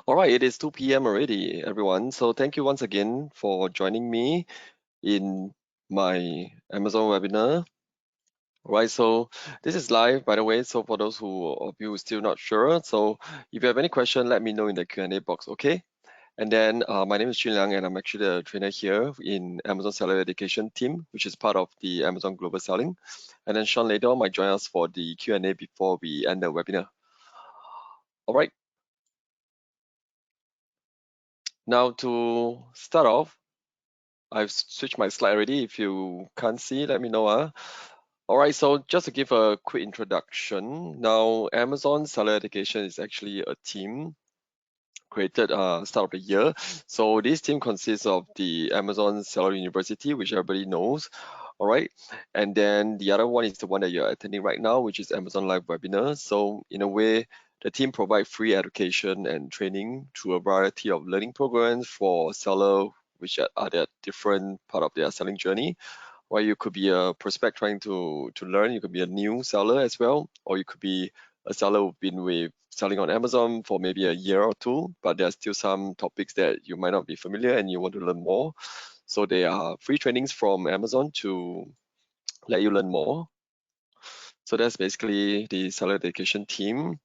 All right, it is 2 p.m. already, everyone. So thank you once again for joining me in my Amazon webinar. All right, so this is live, by the way. So for those of you who are still not sure, so if you have any question, let me know in the Q&A box, okay? And then my name is Jun Liang, and I'm actually the trainer here in Amazon Seller Education team, which is part of the Amazon Global Selling. And then Sean later might join us for the Q&A before we end the webinar. All right. Now to start off, I've switched my slide already. If you can't see, let me know. All right, so just to give a quick introduction, now Amazon Seller Education is actually a team created start of the year. So this team consists of the Amazon Seller University, which everybody knows. All right, and then the other one is the one that you're attending right now, which is Amazon Live Webinar. So in a way, the team provides free education and training through a variety of learning programs for seller, which are at different part of their selling journey. Or you could be a prospect trying to learn. You could be a new seller as well, or you could be a seller who've been with selling on Amazon for maybe a year or two, but there's still some topics that you might not be familiar and you want to learn more. So there are free trainings from Amazon to let you learn more. So that's basically the seller education team.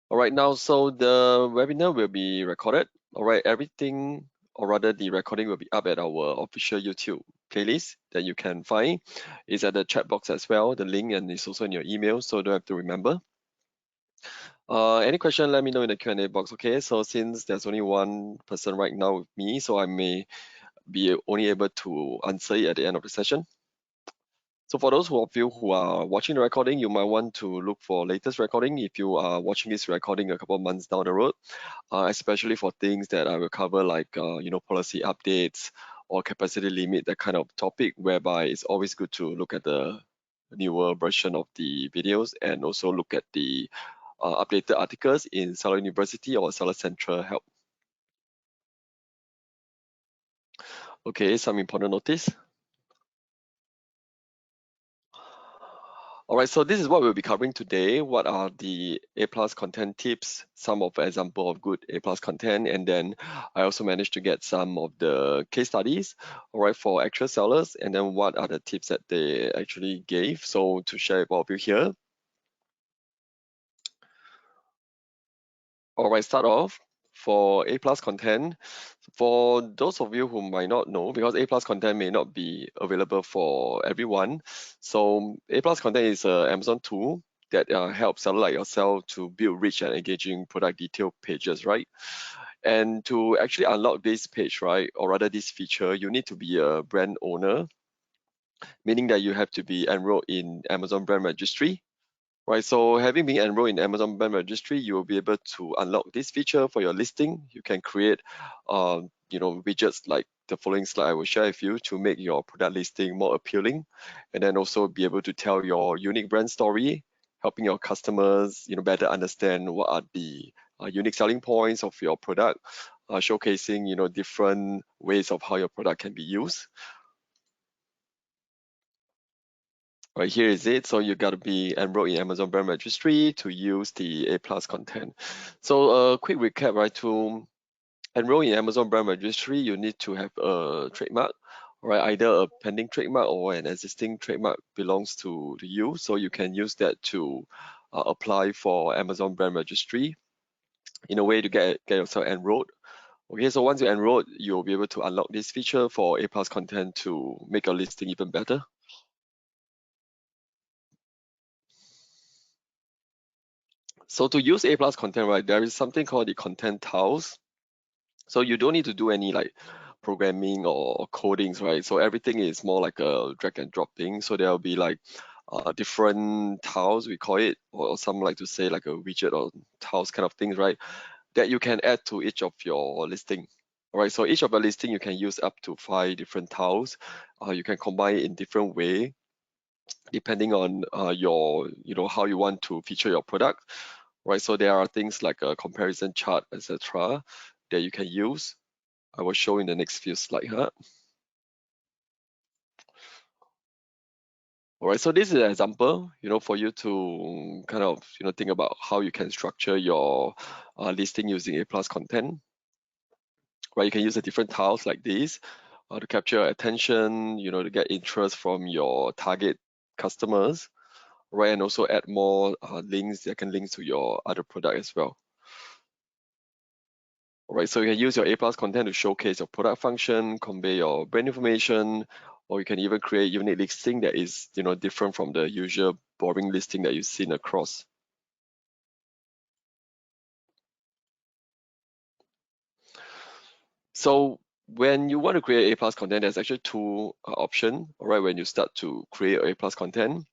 All right, now, so the webinar will be recorded. All right, everything, or rather the recording will be up at our official YouTube playlist that you can find. It's at the chat box as well, the link, and it's also in your email, so don't have to remember. Any question, let me know in the Q&A box, okay? So since there's only one person right now with me, so I may be only able to answer it at the end of the session. So for those of you who are watching the recording, you might want to look for latest recording if you are watching this recording a couple of months down the road, especially for things that I will cover like, policy updates or capacity limit, that kind of topic, whereby it's always good to look at the newer version of the videos and also look at the updated articles in Seller University or Seller Central Help. Okay, some important notice. All right, so this is what we'll be covering today. What are the A+ content tips, some of example of good A+ content, and then I also managed to get some of the case studies, all right, for actual sellers, and then what are the tips that they actually gave. So to share with all of you here. All right, start off for A+ content. For those of you who might not know, because A+ content may not be available for everyone. So A+ content is an Amazon tool that helps sellers like yourself to build rich and engaging product detail pages, right? And to actually unlock this page, right, or rather this feature, you need to be a brand owner, meaning that you have to be enrolled in Amazon Brand Registry. Right, so having been enrolled in Amazon Brand Registry, you will be able to unlock this feature for your listing. You can create, widgets like the following slide I will share with you to make your product listing more appealing, and then also be able to tell your unique brand story, helping your customers, better understand what are the unique selling points of your product, showcasing, different ways of how your product can be used. Right, here is it. So you got to be enrolled in Amazon Brand Registry to use the A+ content. So a quick recap, right? To enroll in Amazon Brand Registry, you need to have a trademark, right? Either a pending trademark or an existing trademark belongs to you. So you can use that to apply for Amazon Brand Registry in a way to get yourself enrolled. Okay, so once you're enrolled, you'll be able to unlock this feature for A+ content to make your listing even better. So to use A+ content, right, there is something called the content tiles. So you don't need to do any like programming or codings, right? So everything is more like a drag and drop thing. So there'll be like different tiles, we call it, or some like to say like a widget or tiles kind of things, right? That you can add to each of your listing. All right, so each of the listing you can use up to 5 different tiles. You can combine it in different way depending on your, how you want to feature your product, right? So there are things like a comparison chart, etc., that you can use. I will show in the next few slides. All right, so this is an example, for you to kind of, think about how you can structure your listing using A plus content. Right, you can use the different tiles like this to capture attention, to get interest from your target customers, right, and also add more links that can link to your other product as well. All right, so you can use your A plus content to showcase your product function, convey your brand information, or you can even create unique listing that is, different from the usual boring listing that you've seen across. So when you want to create A plus content, there's actually two options. All right, when you start to create A plus content,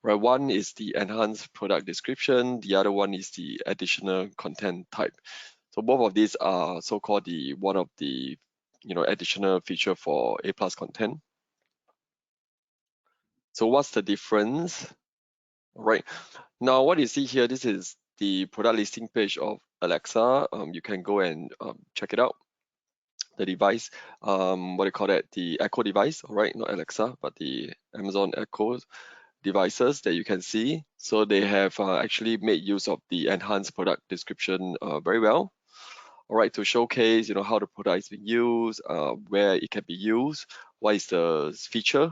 right, one is the enhanced product description, the other one is the additional content type. So both of these are so-called the one of the additional feature for A plus content. So what's the difference? All right, now what you see here, this is the product listing page of Alexa. You can go and check it out. The device, what do you call that? The Echo device, all right, not Alexa, but the Amazon Echo devices that you can see. So they have actually made use of the enhanced product description very well. All right, to showcase, how the product is being used, where it can be used, what is the feature.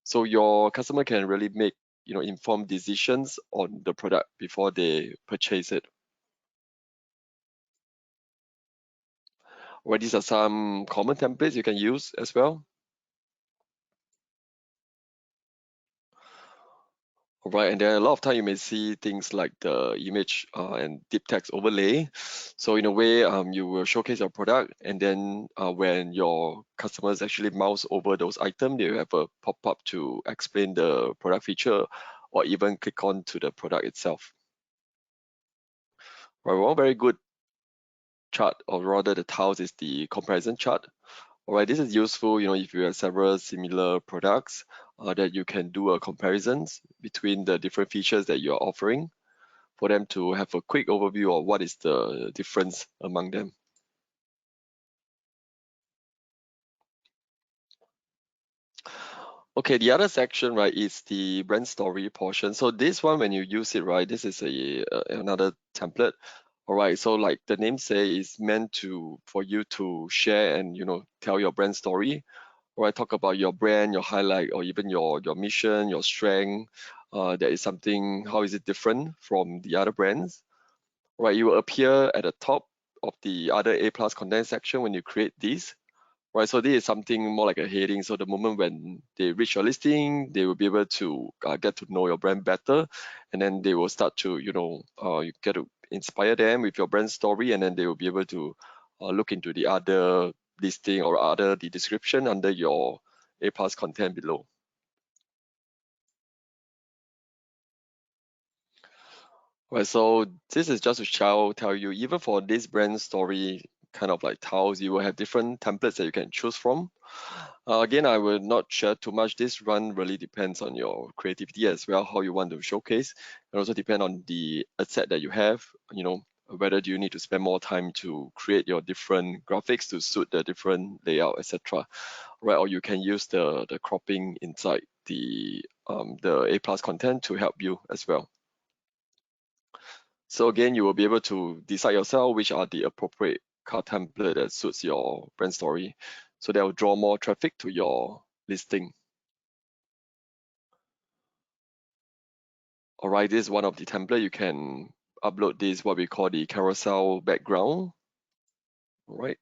So your customer can really make, informed decisions on the product before they purchase it. Well, these are some common templates you can use as well. Right, and then a lot of time you may see things like the image and deep text overlay. So in a way, you will showcase your product, and then when your customers actually mouse over those items, they will have a pop-up to explain the product feature, or even click on to the product itself. Right, one very good chart, or rather the tiles, is the comparison chart. All right, this is useful, if you have several similar products, that you can do a comparisons between the different features that you're offering, for them to have a quick overview of what is the difference among them. Okay, the other section, right, is the brand story portion. So this one, when you use it, right, this is another template. All right, so like the name say, is meant for you to share and tell your brand story. All right, talk about your brand, your highlight, or even your mission, your strength. That is something. How is it different from the other brands? Right, it will appear at the top of the other A plus content section when you create this. Right, so this is something more like a heading. So the moment when they reach your listing, they will be able to get to know your brand better, and then they will start to, you get to inspire them with your brand story, and then they will be able to look into the other listing or the description under your A plus content below. Right, so this is just to tell you, even for this brand story kind of like tiles, you will have different templates that you can choose from. Again, I will not share too much. This run really depends on your creativity as well, how you want to showcase. It also depend on the asset that you have, whether do you need to spend more time to create your different graphics to suit the different layout, etc. Right, or you can use the cropping inside the A plus content to help you as well. So again, you will be able to decide yourself which are the appropriate card template that suits your brand story. So that will draw more traffic to your listing. All right, this is one of the template. You can upload this, what we call the carousel background. All right.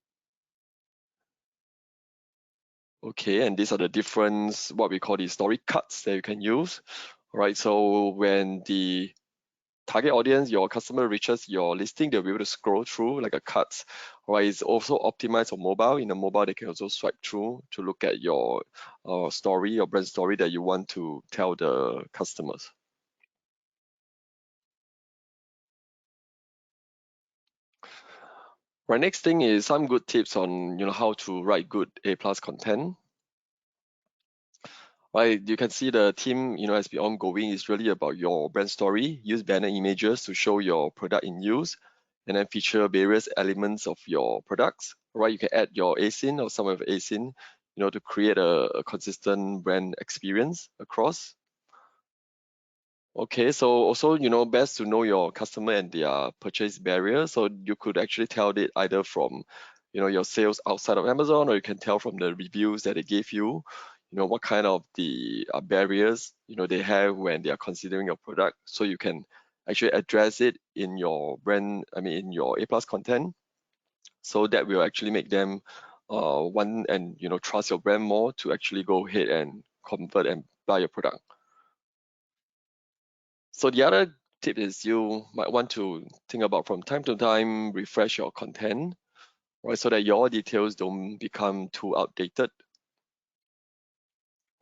Okay, and these are the different, what we call the story cuts that you can use. All right, so when the target audience, your customer reaches your listing, they'll be able to scroll through like a cut. Right, it's also optimized on mobile. In the mobile, they can also swipe through to look at your story, your brand story that you want to tell the customers. Right, next thing is some good tips on how to write good A plus content. Right, you can see the theme, has been ongoing. It's really about your brand story. Use banner images to show your product in use, and then feature various elements of your products. Right, you can add your ASIN or some of ASIN, to create a consistent brand experience across. Okay, so also, best to know your customer and their purchase barrier. So you could actually tell it either from, your sales outside of Amazon, or you can tell from the reviews that they give you, what kind of the barriers, they have when they are considering your product. So you can actually address it in your brand, in your A plus content. So that will actually make them want and, trust your brand more to actually go ahead and convert and buy your product. So the other tip is you might want to think about from time to time, refresh your content, right? So that your details don't become too outdated.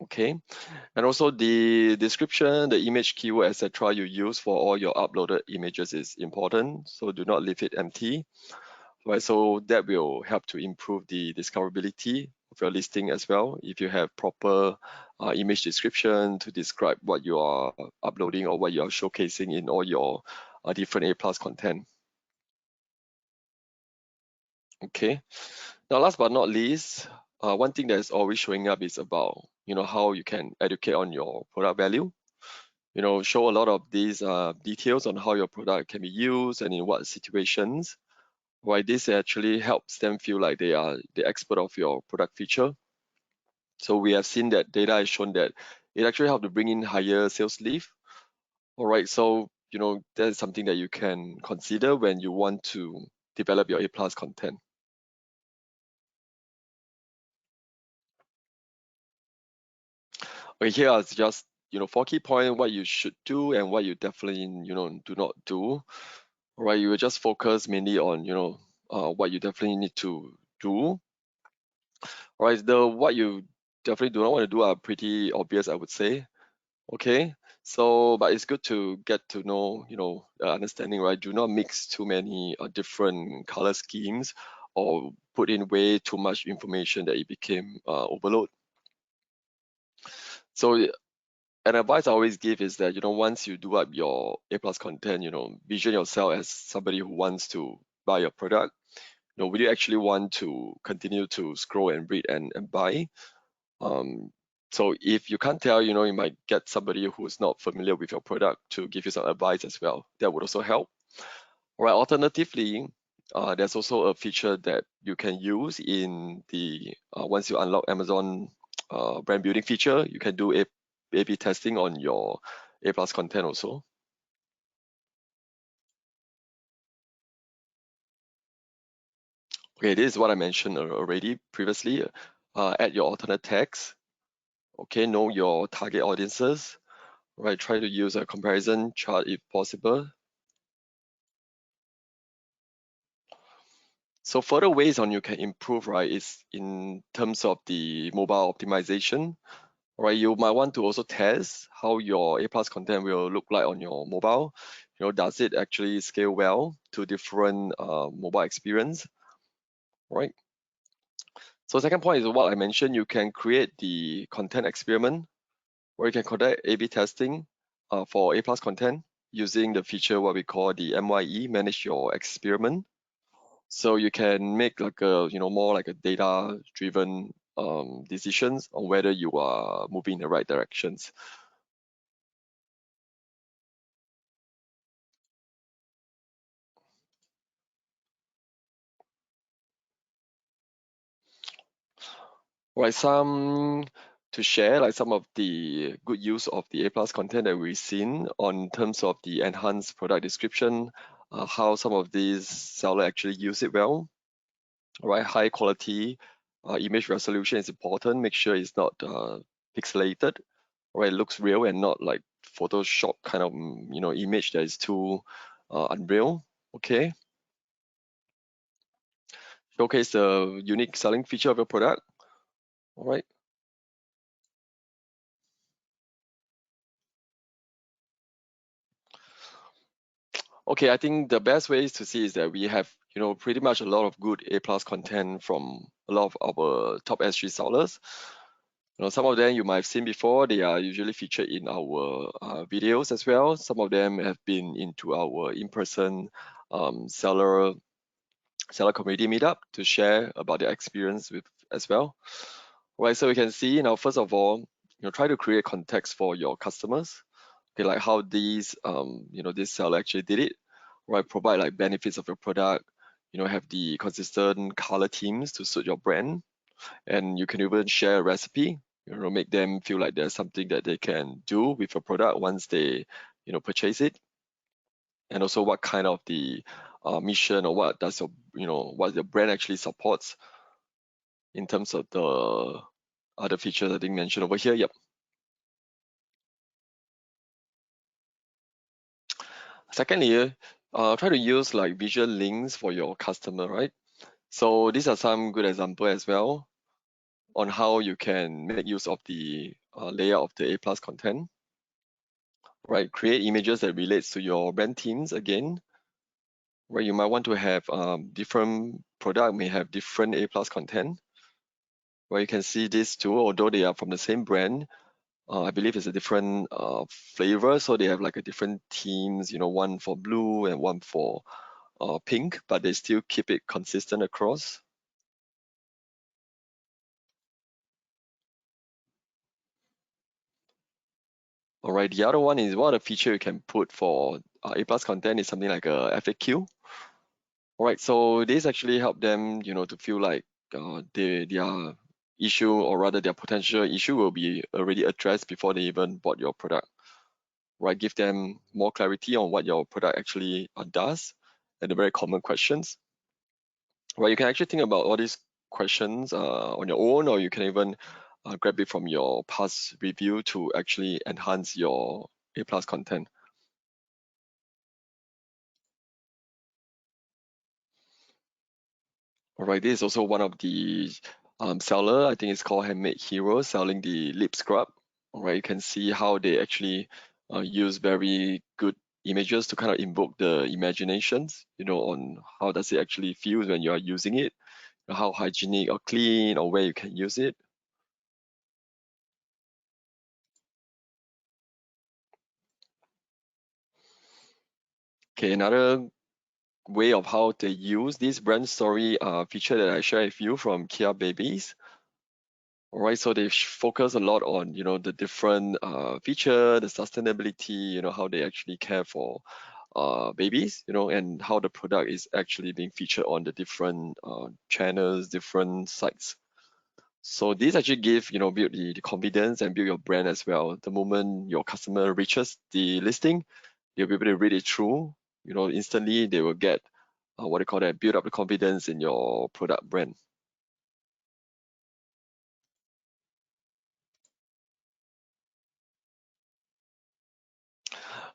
Okay. And also the description, the image keyword, etc. you use for all your uploaded images is important. So do not leave it empty. Right, so that will help to improve the discoverability of your listing as well. If you have proper image description to describe what you are uploading or what you are showcasing in all your different A plus content. Okay. Now, last but not least, one thing that is always showing up is about how you can educate on your product value. Show a lot of these details on how your product can be used and in what situations. Why this actually helps them feel like they are the expert of your product feature. So we have seen that data has shown that it actually helps to bring in higher sales lead. All right, so that is something that you can consider when you want to develop your A plus content. Okay, here are just 4 key points what you should do and what you definitely do not do. All right, you will just focus mainly on what you definitely need to do. All right, the what you definitely do not want to do are pretty obvious, I would say. Okay, so but it's good to get to know, understanding, right? Do not mix too many different color schemes or put in way too much information that it became overload. So an advice I always give is that, once you do up your A plus content, vision yourself as somebody who wants to buy your product. Will you actually want to continue to scroll and read and buy? Um, so if you can't tell, you might get somebody who's not familiar with your product to give you some advice as well. That would also help. All right. Alternatively, there's also a feature that you can use in the once you unlock Amazon brand building feature, you can do A/B testing on your A plus content also. Okay, this is what I mentioned already previously. Add your alternate tags. Okay, know your target audiences. Right, try to use a comparison chart if possible. So further ways on you can improve, right, is in terms of the mobile optimization. Right, you might want to also test how your A plus content will look like on your mobile. Does it actually scale well to different mobile experience, right? So second point is what I mentioned. You can create the content experiment where you can conduct A/B testing for A plus content using the feature what we call the MYE, manage your experiment. So you can make like a more like a data driven decisions on whether you are moving in the right directions. Right, some to share like some of the good use of the A plus content that we've seen on terms of the enhanced product description, how some of these seller actually use it well. Right, high quality image resolution is important. Make sure it's not pixelated. Right, it looks real and not like Photoshop kind of image that is too unreal. Okay, showcase the unique selling feature of your product. All right. Okay, I think the best ways to see is that we have, pretty much a lot of good A plus content from a lot of our top S3 sellers. Some of them you might have seen before. They are usually featured in our videos as well. Some of them have been into our in-person seller community meetup to share about their experience with as well. Right, so we can see, first of all, try to create context for your customers. Okay, like how these this seller actually did it, right? Provide like benefits of your product, have the consistent color themes to suit your brand, and you can even share a recipe, make them feel like there's something that they can do with your product once they purchase it. And also what kind of the mission, or what does what your brand actually supports in terms of the other features I think mentioned over here. Yep. Secondly, try to use like visual links for your customer, right? So these are some good example as well on how you can make use of the layout of the A plus content, right? Create images that relates to your brand themes again, where you might want to have different product may have different A plus content, where you can see these two, although they are from the same brand, I believe it's a different flavor, so they have like a different themes, one for blue and one for pink, but they still keep it consistent across. All right, the other one is what a feature you can put for A plus content is something like a FAQ. All right, so this actually help them, to feel like their issue, or rather their potential issue, will be already addressed before they even bought your product. Right, give them more clarity on what your product actually does, and the very common questions. Right, you can actually think about all these questions on your own, or you can even grab it from your past review to actually enhance your A plus content. All right, this is also one of the seller. I think it's called Handmade Hero, selling the lip scrub. All right, you can see how they actually use very good images to kind of invoke the imaginations, on how does it actually feel when you are using it, how hygienic or clean, or where you can use it. Okay, another way of how they use this brand story feature that I share with you from Kia Babies. All right, so they focus a lot on the different feature, the sustainability, how they actually care for babies, and how the product is actually being featured on the different channels, different sites. So these actually give build the confidence and build your brand as well. The moment your customer reaches the listing, they'll be able to read it through. Instantly they will get what they call that, build up the confidence in your product brand.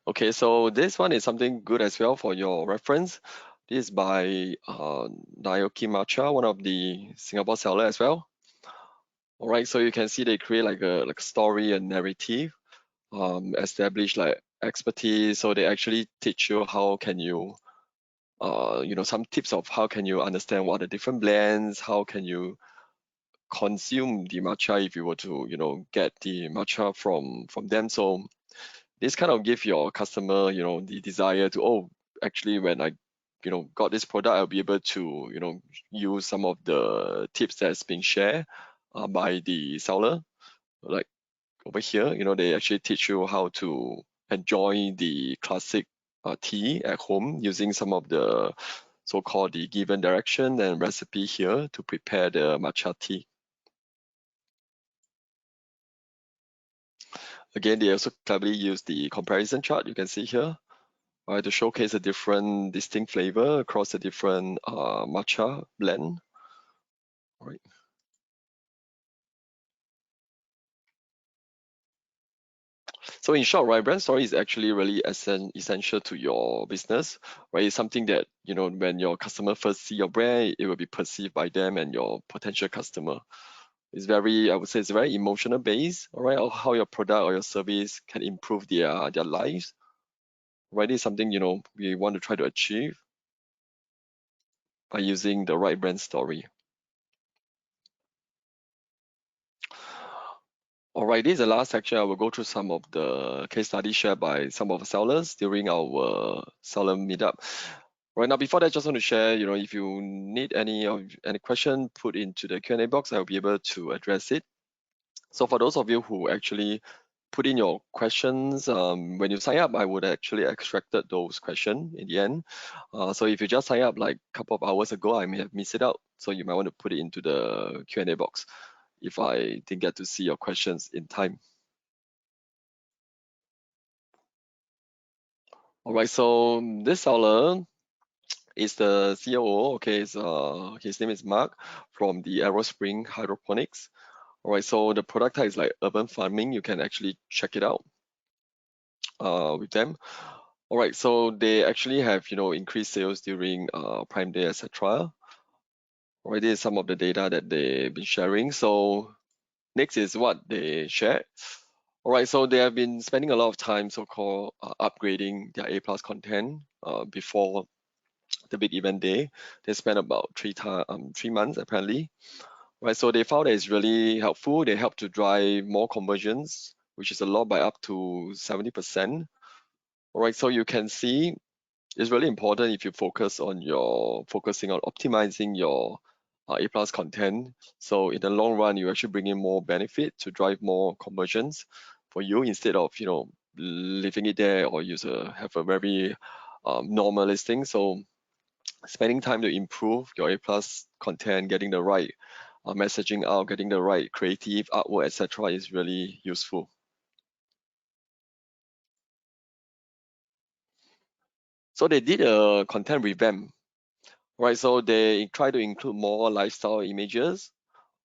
Okay, so this one is something good as well for your reference. This is by Naoki Matcha, one of the Singapore seller as well. All right, so you can see they create like a story and narrative, establish like expertise. So they actually teach you how can you, some tips of how can you understand what are the different blends, how can you consume the matcha if you were to, get the matcha from them. So this kind of give your customer, the desire to, oh, actually when I, got this product, I'll be able to, use some of the tips that's being shared by the seller. Like over here, they actually teach you how to enjoy the classic tea at home using some of the so-called the given direction and recipe here to prepare the matcha tea. Again, they also cleverly use the comparison chart you can see here, right, to showcase a different distinct flavor across the different matcha blend. Right. So in short, right, brand story is actually really essential to your business, right? It's something that, when your customer first see your brand, it will be perceived by them and your potential customer. It's very, I would say, it's very emotional based, all right, of how your product or your service can improve their lives. Right, it's something we want to try to achieve by using the right brand story. All right, this is the last section. I will go through some of the case studies shared by some of the sellers during our seller meetup. Right now, before that, just want to share, if you need any question, put into the Q&A box, I'll be able to address it. So for those of you who actually put in your questions. When you sign up, I would actually extracted those questions in the end. So if you just sign up like a couple of hours ago, I may have missed it out. So you might want to put it into the Q&A box if I didn't get to see your questions in time. All right, so this seller is the COO. Okay, his name is Mark from the Aerospring Hydroponics. All right, so the product type is like urban farming. You can actually check it out with them. All right, so they actually have increased sales during Prime Day, etc. All right, this is some of the data that they've been sharing. So next is what they shared. All right, so they have been spending a lot of time so-called upgrading their A plus content before the big event day. They spent about 3 months apparently. Right, so they found that it's really helpful. They help to drive more conversions, which is a lot by up to 70%. All right, so you can see it's really important if you focusing on optimizing your A plus content. So in the long run, you actually bring in more benefit to drive more conversions for you instead of leaving it there or have a very normal listing. So spending time to improve your A plus content, getting the right messaging out, getting the right creative artwork, etc., is really useful. So they did a content revamp, right? So they try to include more lifestyle images,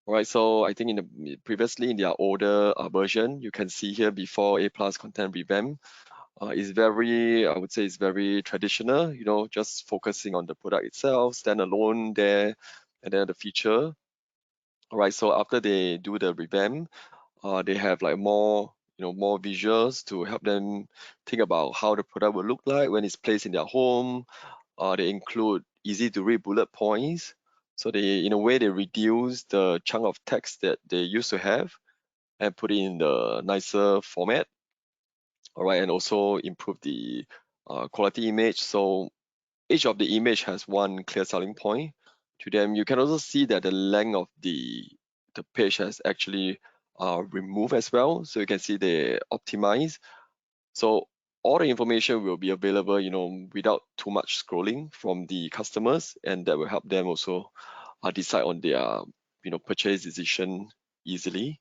right? So I think previously in their older version, you can see here before A plus content revamp, I would say it's very traditional, just focusing on the product itself, stand alone there, and then the feature. All right, so after they do the revamp, they have like more visuals to help them think about how the product will look like when it's placed in their home. They include easy to read bullet points. So in a way, they reduce the chunk of text that they used to have and put it in the nicer format. All right, and also improve the quality image. So each of the image has one clear selling point to them. You can also see that the length of the page has actually removed as well. So you can see they optimize. So all the information will be available, without too much scrolling from the customers, and that will help them also decide on their, purchase decision easily.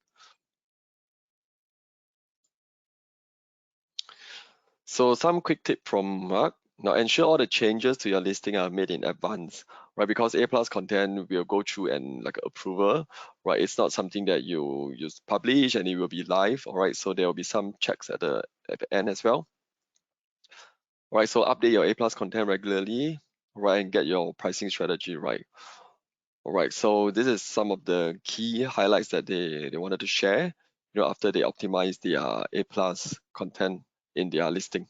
So some quick tip from Mark. Now ensure all the changes to your listing are made in advance, right? Because A plus content will go through and like approval, right? It's not something that you just publish and it will be live, all right? So there will be some checks at the end as well, right? So update your A plus content regularly, right? And get your pricing strategy right. All right, so this is some of the key highlights that they wanted to share, after they optimize their A plus content in their listing.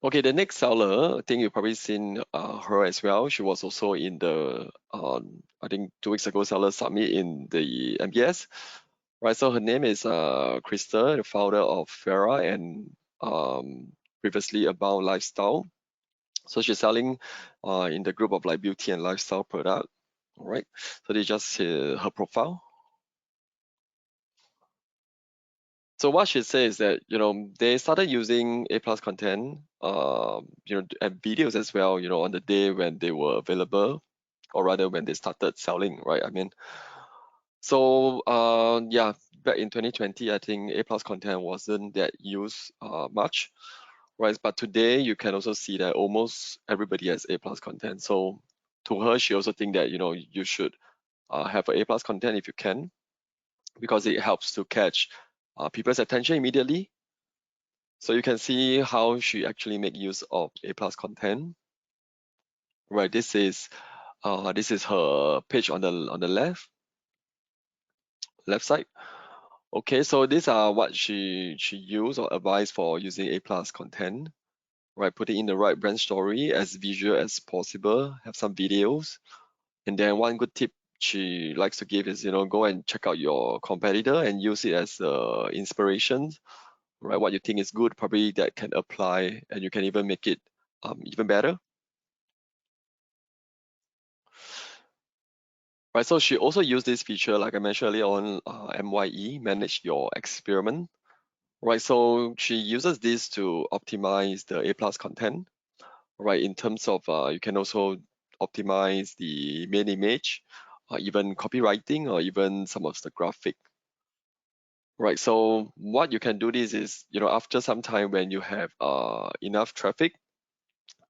Okay, the next seller, I think you've probably seen her as well. She was also in the, I think 2 weeks ago, Seller Summit in the MBS. Right, so her name is Krista, the founder of Farah and previously Abound Lifestyle. So she's selling in the group of like beauty and lifestyle product. All right, so this is just her profile. So what she says is that they started using A plus content, and videos as well, on the day when they were available, or rather when they started selling, right? I mean, so yeah, back in 2020, I think A plus content wasn't that used much, right? But today you can also see that almost everybody has A plus content. So to her, she also think that you should have a A plus content if you can, because it helps to catch people's attention immediately. So you can see how she actually make use of A plus content. Right, this is her page on the left side. Okay, so these are what she used or advised for using A plus content. Right, putting in the right brand story as visual as possible, have some videos. And then one good tip she likes to give is go and check out your competitor and use it as inspiration, right? What you think is good, probably that can apply, and you can even make it even better. Right, so she also used this feature, like I mentioned earlier on, MYE, manage your experiment. Right, so she uses this to optimize the A plus content. Right, in terms of you can also optimize the main image, even copywriting, or even some of the graphic. Right, so what you can do this is, after some time when you have enough traffic,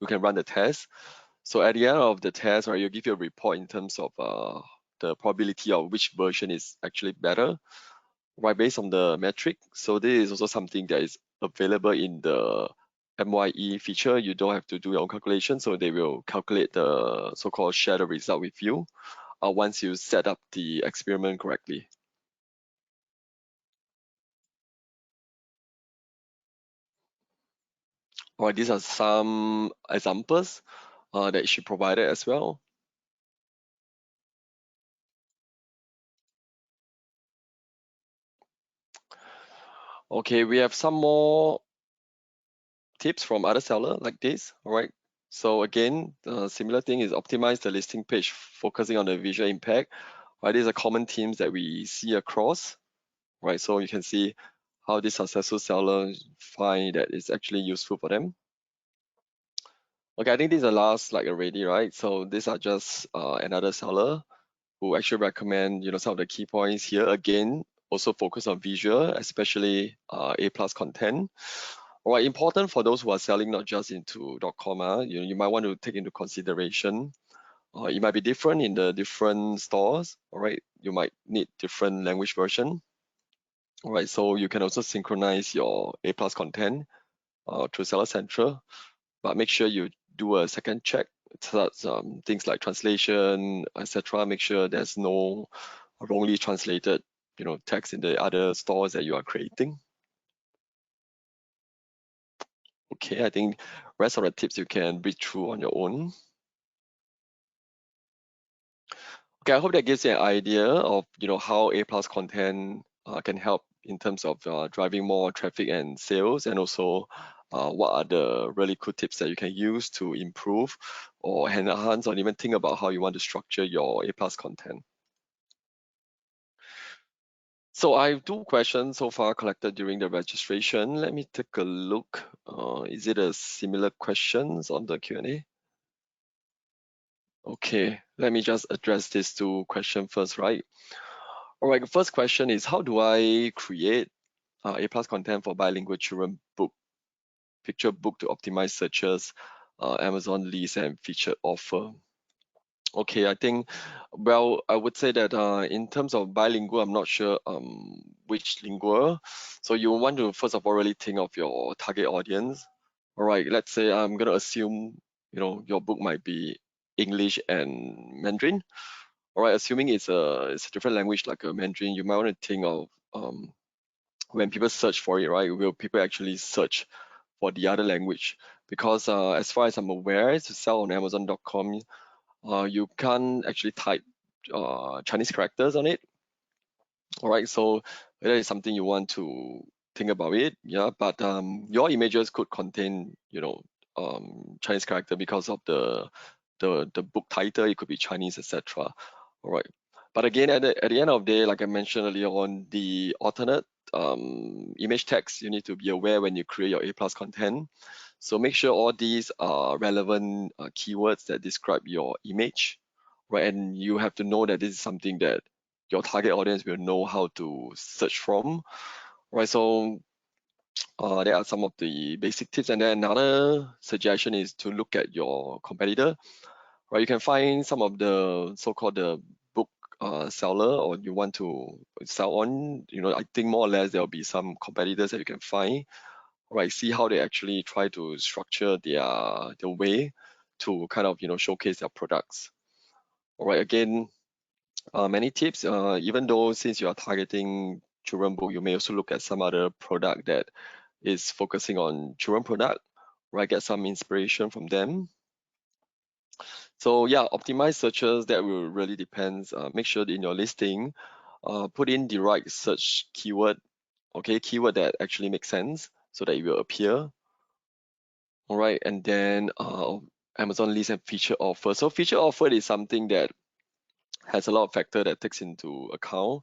you can run the test. So at the end of the test, right, you'll give you a report in terms of the probability of which version is actually better, right, based on the metric. So this is also something that is available in the MYE feature. You don't have to do your own calculation, so they will calculate the so-called share the result with you once you set up the experiment correctly. All right, these are some examples that she provided as well. Okay, we have some more tips from other seller like this. All right. So again, the similar thing is optimize the listing page, focusing on the visual impact. Right, these are common themes that we see across. Right, so you can see how these successful sellers find that it's actually useful for them. Okay, I think these are last slide already, right? So these are just another seller who actually recommend, some of the key points here. Again, also focus on visual, especially A plus content. All right, important for those who are selling not just into .com. You might want to take into consideration. It might be different in the different stores. All right, you might need different language version. All right, so you can also synchronize your A plus content through Seller Central, but make sure you do a second check. Such things like translation, etc. Make sure there's no wrongly translated, text in the other stores that you are creating. Okay, I think rest of the tips you can read through on your own. Okay, I hope that gives you an idea of how A plus content can help in terms of driving more traffic and sales, and also what are the really cool tips that you can use to improve or enhance, or even think about how you want to structure your A plus content. So I have 2 questions so far collected during the registration. Let me take a look. Is it a similar questions on the Q&A? Okay, let me just address these 2 questions first, right? All right, the first question is, how do I create A plus content for bilingual children picture book to optimize searches, Amazon leads and featured offer? Okay, I think, well, I would say that in terms of bilingual, I'm not sure which lingua. So you want to first of all really think of your target audience. All right, let's say I'm gonna assume your book might be English and Mandarin. All right, assuming it's a different language like a Mandarin, you might want to think of when people search for it, right? Will people actually search for the other language? Because as far as I'm aware, to sell on Amazon.com, you can't actually type Chinese characters on it. All right, so that is something you want to think about it, yeah. But your images could contain, Chinese character because of the book title. It could be Chinese, etc. All right, but again, at the end of the day, like I mentioned earlier on, the alternate image text you need to be aware when you create your A plus content. So make sure all these are relevant keywords that describe your image, right? And you have to know that this is something that your target audience will know how to search from, right? So there are some of the basic tips, and then another suggestion is to look at your competitor, right? You can find some of the so-called the book seller, or you want to sell on. I think more or less there will be some competitors that you can find, right? See how they actually try to structure their way to kind of showcase their products. All right, again, many tips. Even though since you are targeting children book, you may also look at some other product that is focusing on children product, right? Get some inspiration from them. So yeah, optimize searches, that will really depends. Make sure that in your listing, put in the right search keyword, okay, keyword that actually makes sense so that it will appear. All right, and then Amazon list and feature offer. So feature offer is something that has a lot of factor that takes into account.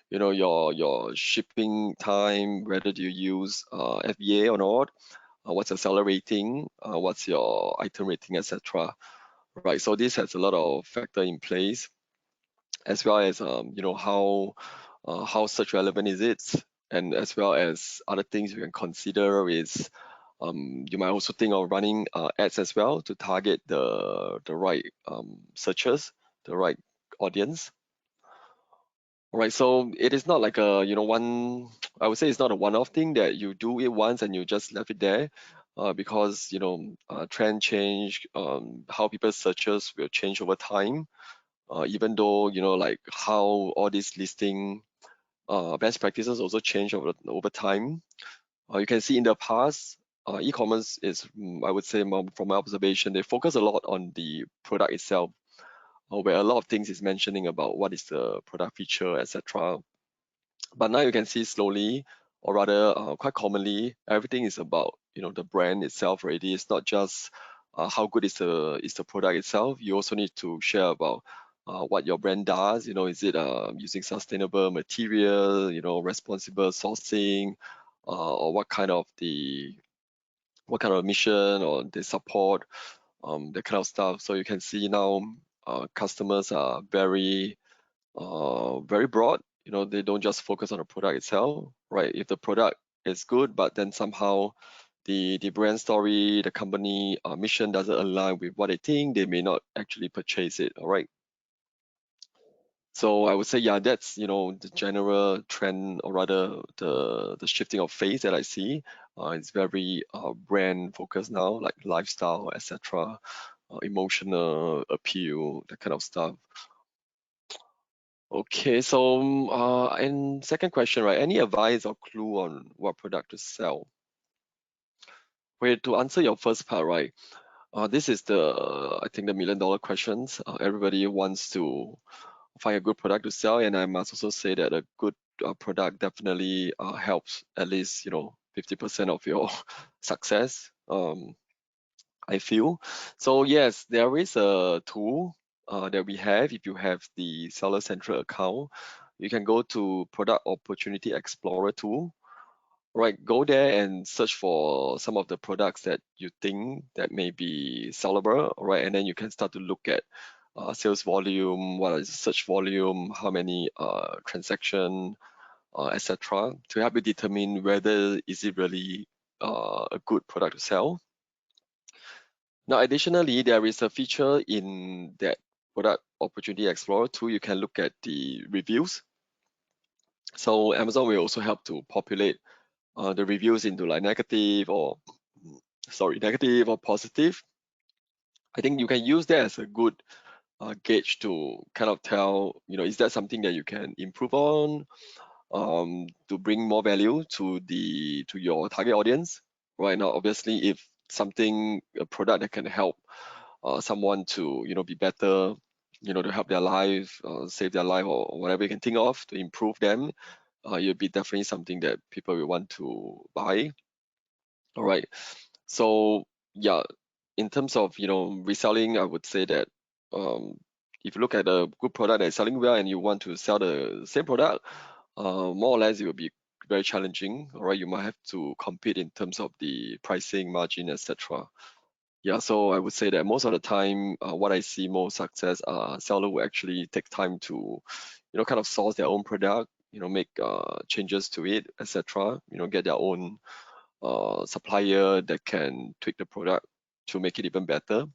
You know, your shipping time, whether do you use FBA or not, what's your seller rating, what's your item rating, etc. Right. So this has a lot of factor in place, as well as you know, how search relevant is it, and as well as other things you can consider is you might also think of running ads as well to target the right searchers, the right audience. All right, so it is not like a, you know, one, I would say it's not a one-off thing that you do it once and you just left it there, because, you know, trend change, how people searches will change over time. Even though, you know, like how all these listing best practices also change over time. You can see in the past, e-commerce is, I would say, from my observation, they focus a lot on the product itself, where a lot of things is mentioning about what is the product feature, etc. But now you can see slowly, or rather quite commonly, everything is about, you know, the brand itself already. It's not just how good is the product itself. You also need to share about what your brand does. You know, is it using sustainable material, you know, responsible sourcing, or what kind of mission or the support, that kind of stuff. So you can see now customers are very broad. You know, they don't just focus on the product itself, right? If the product is good, but then somehow the brand story, the company mission doesn't align with what they think, they may not actually purchase it. All right. So I would say, yeah, that's, you know, the general trend, or rather the shifting of face that I see. It's very brand focused now, like lifestyle, etc., emotional appeal, that kind of stuff. Okay, so and second question, right? Any advice or clue on what product to sell? Wait, to answer your first part, right? This is I think the million-dollar questions. Everybody wants to find a good product to sell, and I must also say that a good product definitely helps at least, you know, 50% of your success. I feel. So yes, there is a tool that we have. If you have the Seller Central account, you can go to Product Opportunity Explorer tool. Right, go there and search for some of the products that you think that may be sellable, right? And then you can start to look at sales volume, what is the search volume, how many transaction, etc., to help you determine whether is it really a good product to sell. Now, additionally, there is a feature in that Product Opportunity Explorer tool. You can look at the reviews. So Amazon will also help to populate the reviews into like negative or positive. I think you can use that as a good gauge to kind of tell, you know, is that something that you can improve on, to bring more value to your target audience. Right now, obviously, if a product that can help someone to, you know, be better, you know, to help their life, save their life, or whatever you can think of to improve them, it'll be definitely something that people will want to buy. All right. So yeah, in terms of, you know, reselling, I would say that um, if you look at a good product that is selling well and you want to sell the same product, more or less it will be very challenging. All right, you might have to compete in terms of the pricing, margin, etc. Yeah, so I would say that most of the time, what I see most success, seller will actually take time to, you know, kind of source their own product, you know, make changes to it, etc. You know, get their own supplier that can tweak the product to make it even better,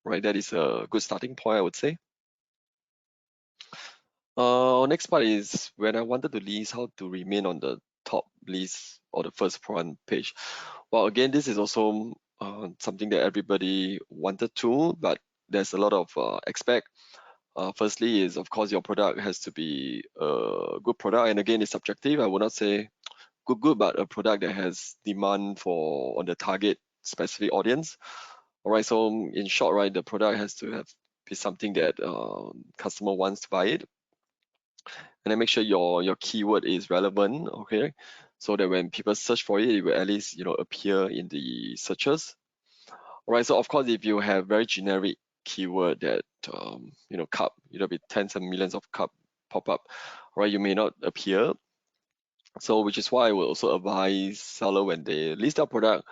right? That is a good starting point, I would say. Next part is when I wanted to list, how to remain on the top list or the first front page. Well, again, this is also something that everybody wanted to, but there's a lot of expect. Firstly is, of course, your product has to be a good product, and again, it's subjective. I would not say good, but a product that has demand for on the target specific audience. All right, so in short, right, the product has to have be something that customer wants to buy it, and then make sure your keyword is relevant, okay, so that when people search for it, it will at least, you know, appear in the searches. All right, so of course, if you have very generic keyword that cup, there'll be tens and millions of cup pop up, right? You may not appear. So which is why I will also advise seller when they list their product,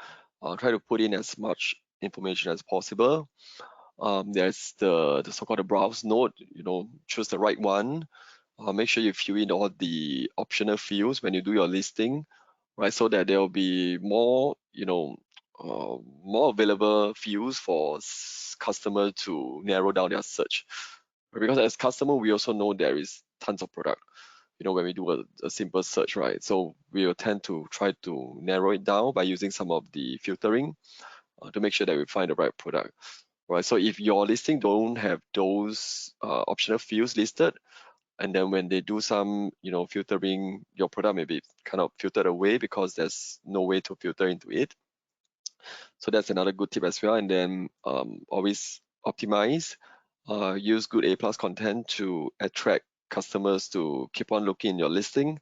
try to put in as much information as possible. There's the so-called browse node, choose the right one. Make sure you fill in all the optional fields when you do your listing, right? So that there will be more, more available fields for customer to narrow down their search. Because as customer, we also know there is tons of product, when we do a simple search, right? So we will tend to try to narrow it down by using some of the filtering to make sure that we find the right product, right? So if your listing don't have those optional fields listed, and then when they do some, filtering, your product may be kind of filtered away because there's no way to filter into it. So that's another good tip as well. And then always optimize, use good A+ content to attract customers to keep on looking in your listing,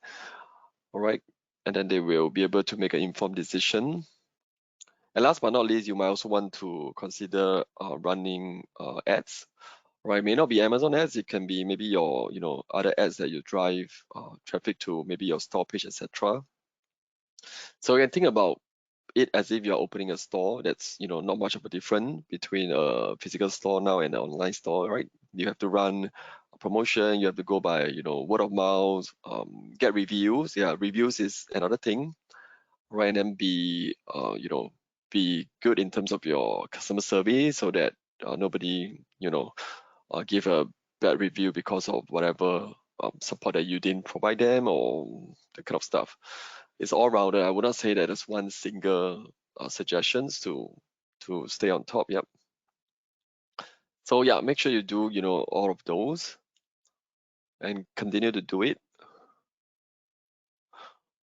all right? And then they will be able to make an informed decision. And last but not least, you might also want to consider running ads, right? It may not be Amazon ads, it can be maybe your, other ads that you drive traffic to, maybe your store page, etc. So you can think about it as if you're opening a store. That's, not much of a difference between a physical store now and an online store, right? You have to run a promotion, you have to go by, word of mouth, get reviews. Yeah, reviews is another thing, right? And then be good in terms of your customer service so that nobody, give a bad review because of whatever support that you didn't provide them or that kind of stuff. It's all rounded. I would not say that there's one single suggestions to stay on top. Yep. So yeah, make sure you do all of those and continue to do it.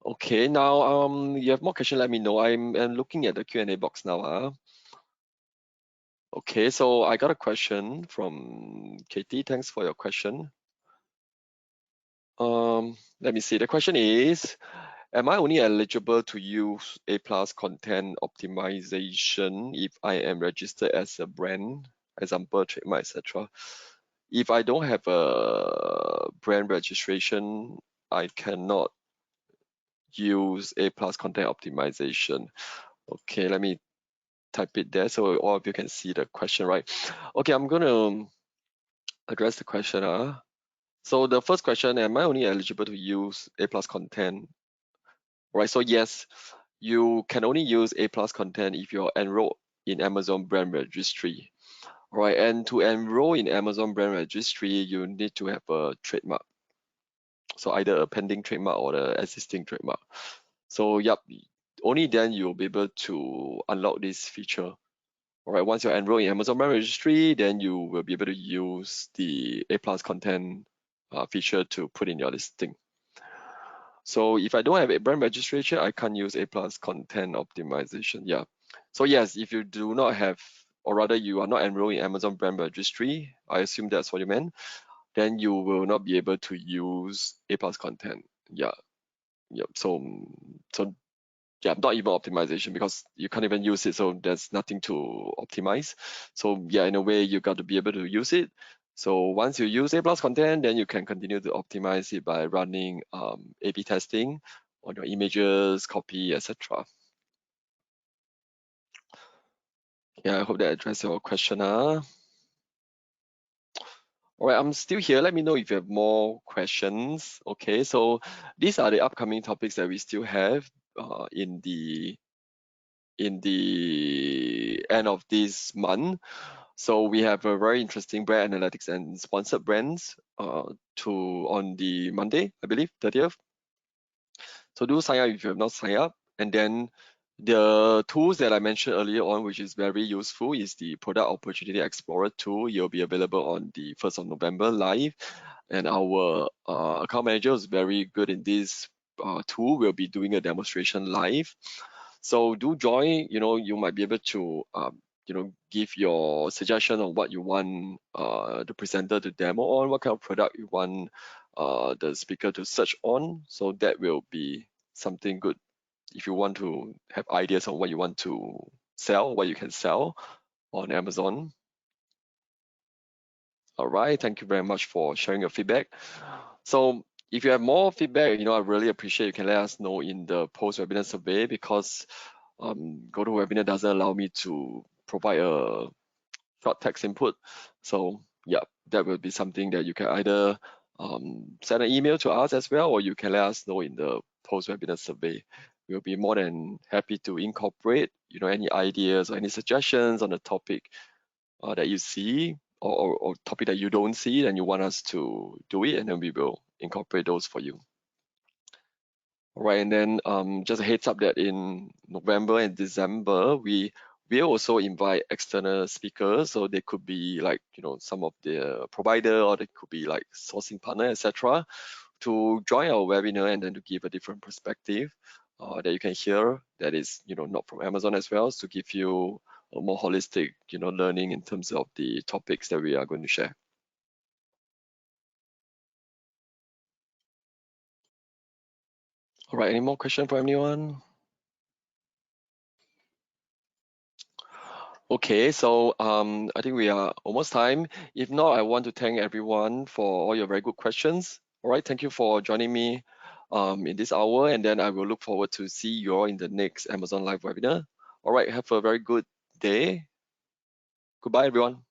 Okay, now you have more questions, let me know. I'm looking at the Q&A box now. Okay, so I got a question from Katie. Thanks for your question. Let me see. The question is, am I only eligible to use A+ content optimization if I am registered as a brand, example, trademark, etc.? If I don't have a brand registration, I cannot use A+ content optimization. Okay, let me type it there so all of you can see the question, right? Okay, I'm gonna address the question. So the first question, am I only eligible to use A+ content? Right, so yes, you can only use A+ content if you're enrolled in Amazon brand registry. Right, and to enroll in Amazon brand registry, you need to have a trademark. So either a pending trademark or the existing trademark. So yep, only then you'll be able to unlock this feature. All right, once you're enrolled in Amazon brand registry, then you will be able to use the A+ content feature to put in your listing. So if I don't have a brand registration, I can't use A+ content optimization. Yeah. So yes, if you do not have, or rather you are not enrolled in Amazon brand registry, I assume that's what you meant, then you will not be able to use A+ content. Yeah. Yeah. So yeah, not even optimization because you can't even use it, so there's nothing to optimize. So yeah, in a way, you got to be able to use it. So once you use A+ content, then you can continue to optimize it by running A/B testing on your images, copy, etc. Yeah, I hope that addressed your question. All right, I'm still here. Let me know if you have more questions. Okay, so these are the upcoming topics that we still have in the end of this month. So we have a very interesting brand analytics and sponsored brands on the Monday, I believe, 30th. So do sign up if you have not signed up. And then the tools that I mentioned earlier on, which is very useful, is the Product Opportunity Explorer tool. You'll be available on the 1st of November live. And our account manager is very good in this tool. We'll be doing a demonstration live. So do join. You might be able to give your suggestion on what you want the presenter to demo on, what kind of product you want the speaker to search on. So that will be something good if you want to have ideas on what you want to sell, what you can sell on Amazon. All right, thank you very much for sharing your feedback. So if you have more feedback, I really appreciate you can let us know in the post-webinar survey, because GoToWebinar doesn't allow me to provide a short text input. So yeah, that will be something that you can either send an email to us as well, or you can let us know in the post-webinar survey. We'll be more than happy to incorporate, any ideas or any suggestions on the topic that you see, or topic that you don't see and you want us to do it, and then we will incorporate those for you. All right, and then just a heads up that in November and December, we also invite external speakers. So they could be like, some of the provider, or they could be like sourcing partner, etc., to join our webinar and then to give a different perspective that you can hear that is, not from Amazon as well, to give you a more holistic, learning in terms of the topics that we are going to share. All right, any more question for anyone? Okay, so I think we are almost time. If not, I want to thank everyone for all your very good questions. All right, thank you for joining me in this hour, and then I will look forward to see you all in the next Amazon Live webinar. All right, have a very good day. Goodbye, everyone.